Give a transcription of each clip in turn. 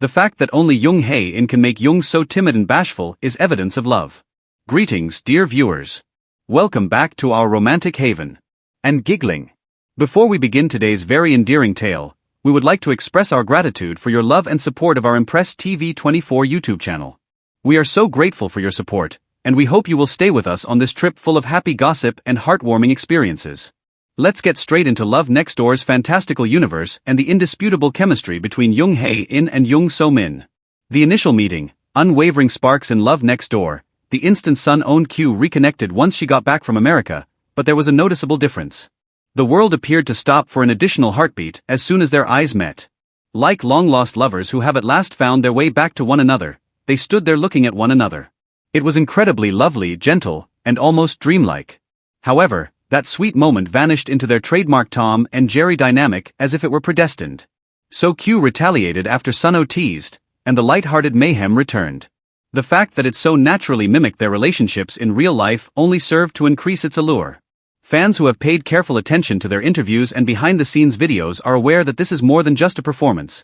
The fact that only Jung Hae-in can make Jung so timid and bashful is evidence of love. Greetings, dear viewers. Welcome back to our romantic haven. And giggling. Before we begin today's very endearing tale, we would like to express our gratitude for your love and support of our Impress TV 24 YouTube channel. We are so grateful for your support, and we hope you will stay with us on this trip full of happy gossip and heartwarming experiences. Let's get straight into Love Next Door's fantastical universe and the indisputable chemistry between Jung Hae-in and Jung So-min. The initial meeting, unwavering sparks in Love Next Door. The instant Sun-owned Q reconnected once she got back from America, but there was a noticeable difference. The world appeared to stop for an additional heartbeat as soon as their eyes met. Like long-lost lovers who have at last found their way back to one another, they stood there looking at one another. It was incredibly lovely, gentle, and almost dreamlike. However, that sweet moment vanished into their trademark Tom and Jerry dynamic as if it were predestined. So Q retaliated after Sun-o teased, and the light-hearted mayhem returned. The fact that it so naturally mimicked their relationships in real life only served to increase its allure. Fans who have paid careful attention to their interviews and behind-the-scenes videos are aware that this is more than just a performance.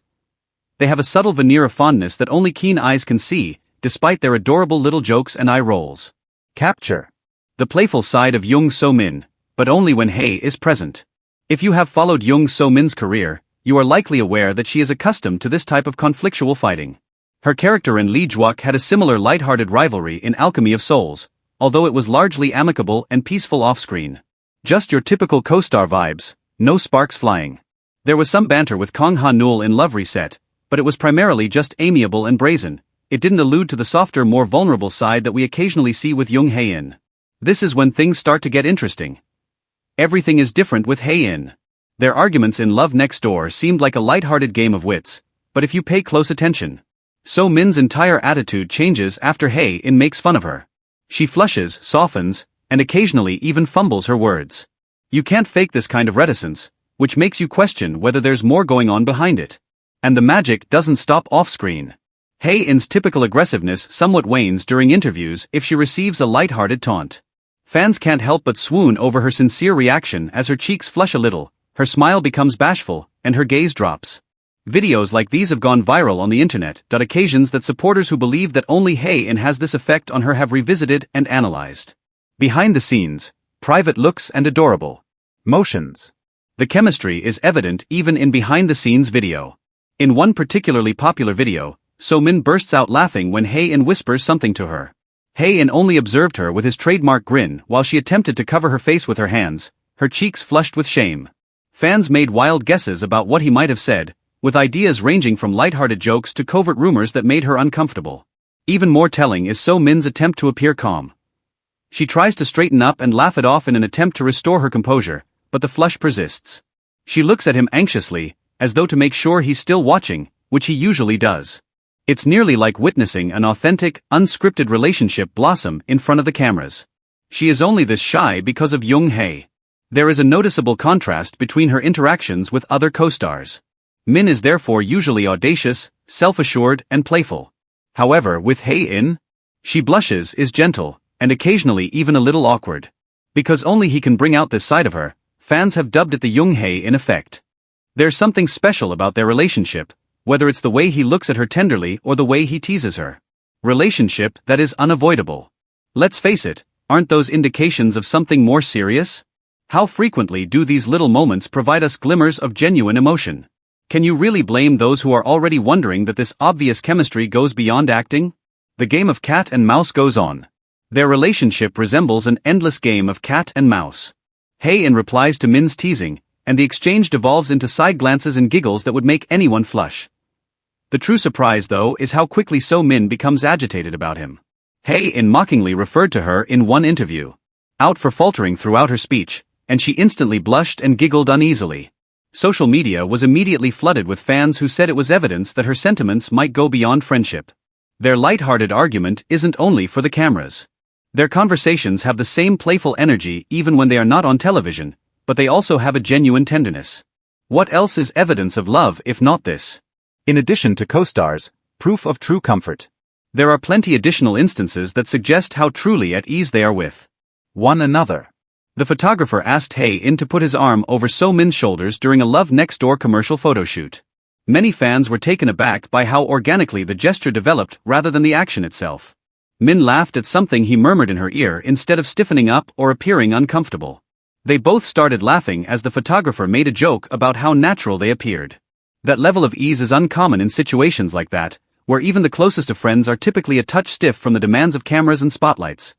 They have a subtle veneer of fondness that only keen eyes can see, despite their adorable little jokes and eye rolls. Capture the playful side of Jung So-min, but only when Hae is present. If you have followed Jung So-min's career, you are likely aware that she is accustomed to this type of conflictual fighting. Her character in Lee Jwuk had a similar light-hearted rivalry in Alchemy of Souls, although it was largely amicable and peaceful off-screen. Just your typical co-star vibes, no sparks flying. There was some banter with Kang Ha-neul in Love Reset, but it was primarily just amiable and brazen. It didn't allude to the softer, more vulnerable side that we occasionally see with Jung Hae-in. This is when things start to get interesting. Everything is different with Hae-in. Their arguments in Love Next Door seemed like a light-hearted game of wits, but if you pay close attention, So-min's entire attitude changes after Hae-in makes fun of her. She flushes, softens, and occasionally even fumbles her words. You can't fake this kind of reticence, which makes you question whether there's more going on behind it. And the magic doesn't stop off-screen. Hae-in's typical aggressiveness somewhat wanes during interviews if she receives a light-hearted taunt. Fans can't help but swoon over her sincere reaction as her cheeks flush a little, her smile becomes bashful, and her gaze drops. Videos like these have gone viral on the internet. Occasions that supporters who believe that only Hae-in has this effect on her have revisited and analyzed. Behind the scenes, private looks and adorable motions. The chemistry is evident even in behind-the-scenes video. In one particularly popular video, So-min bursts out laughing when Hae-in whispers something to her. Hae-in only observed her with his trademark grin while she attempted to cover her face with her hands, her cheeks flushed with shame. Fans made wild guesses about what he might have said, with ideas ranging from lighthearted jokes to covert rumors that made her uncomfortable. Even more telling is So-min's attempt to appear calm. She tries to straighten up and laugh it off in an attempt to restore her composure, but the flush persists. She looks at him anxiously, as though to make sure he's still watching, which he usually does. It's nearly like witnessing an authentic, unscripted relationship blossom in front of the cameras. She is only this shy because of Jung Hae. There is a noticeable contrast between her interactions with other co-stars. Min is therefore usually audacious, self-assured, and playful. However, with Hae-in, she blushes, is gentle, and occasionally even a little awkward. Because only he can bring out this side of her, fans have dubbed it the Jung Hae-in effect. There's something special about their relationship, whether it's the way he looks at her tenderly or the way he teases her. Relationship that is unavoidable. Let's face it, aren't those indications of something more serious? How frequently do these little moments provide us glimmers of genuine emotion? Can you really blame those who are already wondering that this obvious chemistry goes beyond acting? The game of cat and mouse goes on. Their relationship resembles an endless game of cat and mouse. Hae-in replies to Min's teasing, and the exchange devolves into side glances and giggles that would make anyone flush. The true surprise, though, is how quickly So-min becomes agitated about him. Hae-in mockingly referred to her in one interview out for faltering throughout her speech, and she instantly blushed and giggled uneasily. Social media was immediately flooded with fans who said it was evidence that her sentiments might go beyond friendship. Their light-hearted argument isn't only for the cameras. Their conversations have the same playful energy even when they are not on television, but they also have a genuine tenderness. What else is evidence of love if not this? In addition to co-stars, proof of true comfort. There are plenty additional instances that suggest how truly at ease they are with one another. The photographer asked Hae-in to put his arm over So-min's shoulders during a Love Next Door commercial photo shoot. Many fans were taken aback by how organically the gesture developed rather than the action itself. Min laughed at something he murmured in her ear instead of stiffening up or appearing uncomfortable. They both started laughing as the photographer made a joke about how natural they appeared. That level of ease is uncommon in situations like that, where even the closest of friends are typically a touch stiff from the demands of cameras and spotlights.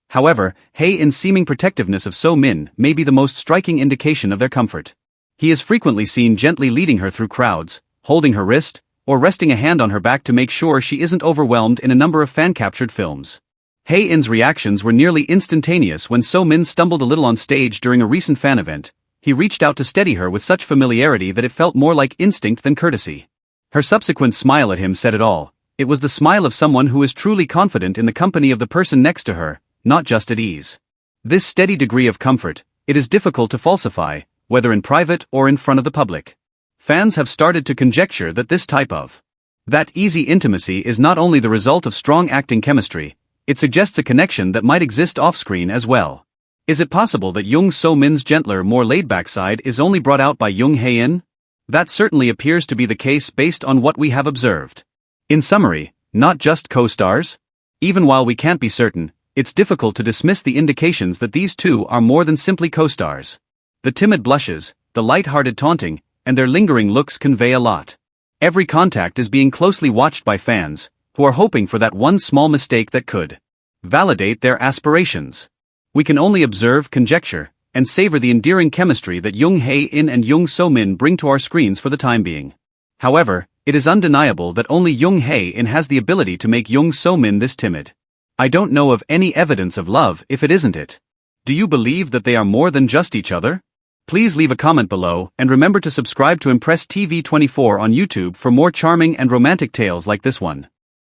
However, Hae-in's seeming protectiveness of So-min may be the most striking indication of their comfort. He is frequently seen gently leading her through crowds, holding her wrist, or resting a hand on her back to make sure she isn't overwhelmed in a number of fan-captured films. Hae-in's reactions were nearly instantaneous when So-min stumbled a little on stage during a recent fan event. He reached out to steady her with such familiarity that it felt more like instinct than courtesy. Her subsequent smile at him said it all. It was the smile of someone who is truly confident in the company of the person next to her, not just at ease. This steady degree of comfort, it is difficult to falsify, whether in private or in front of the public. Fans have started to conjecture that this type of that easy intimacy is not only the result of strong acting chemistry, it suggests a connection that might exist off-screen as well. Is it possible that Jung So-min's gentler, more laid-back side is only brought out by Jung Hae-in? That certainly appears to be the case based on what we have observed. In summary, not just co-stars? Even while we can't be certain, it's difficult to dismiss the indications that these two are more than simply co-stars. The timid blushes, the light-hearted taunting, and their lingering looks convey a lot. Every contact is being closely watched by fans, who are hoping for that one small mistake that could validate their aspirations. We can only observe, conjecture, and savor the endearing chemistry that Jung Hae-in and Jung So-min bring to our screens for the time being. However, it is undeniable that only Jung Hae-in has the ability to make Jung So-min this timid. I don't know of any evidence of love if it isn't it. Do you believe that they are more than just each other? Please leave a comment below and remember to subscribe to Impress TV 24 on YouTube for more charming and romantic tales like this one.